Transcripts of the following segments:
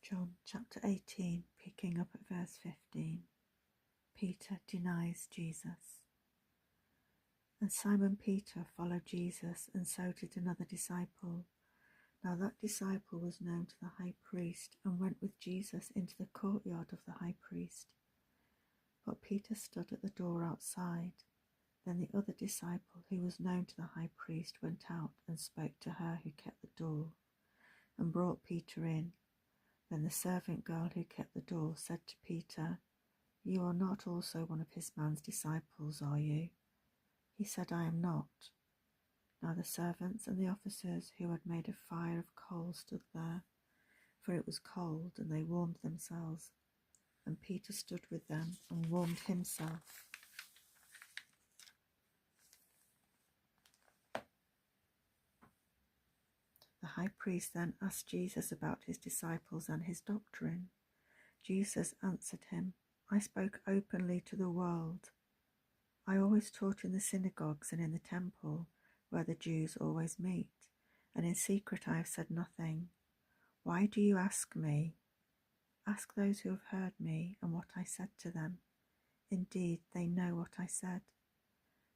John chapter 18, picking up at verse 15. Peter denies Jesus. And Simon Peter followed Jesus, and so did another disciple. Now that disciple was known to the high priest, and went with Jesus into the courtyard of the high priest. But Peter stood at the door outside. Then the other disciple, who was known to the high priest, went out and spoke to her who kept the door, and brought Peter in. Then the servant girl who kept the door said to Peter, "You are not also one of his man's disciples, are you?" He said, "I am not." Now the servants and the officers who had made a fire of coals stood there, for it was cold, and they warmed themselves. And Peter stood with them and warmed himself. The high priest then asked Jesus about his disciples and his doctrine. Jesus answered him, "I spoke openly to the world. I always taught in the synagogues and in the temple, where the Jews always meet, and in secret I have said nothing. Why do you ask me? Ask those who have heard me and what I said to them. Indeed, they know what I said."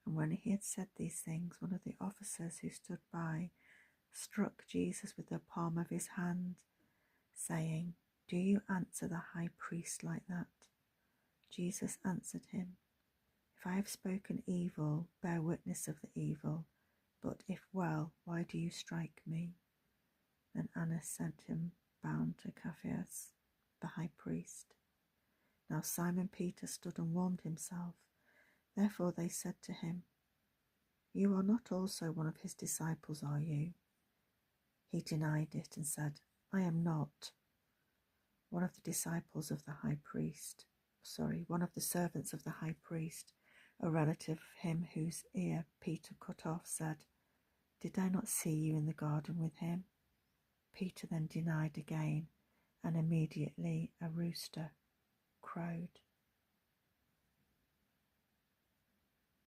And when he had said these things, one of the officers who stood by struck Jesus with the palm of his hand, saying, "Do you answer the high priest like that?" Jesus answered him, "If I have spoken evil, bear witness of the evil, but if well, why do you strike me?" Then Annas sent him bound to Caiaphas, the high priest. Now Simon Peter stood and warmed himself. Therefore they said to him, "You are not also one of his disciples, are you?" He denied it and said, "I am not." One of the servants of the high priest, a relative of him whose ear Peter cut off, said, "Did I not see you in the garden with him?" Peter then denied again, and immediately a rooster crowed.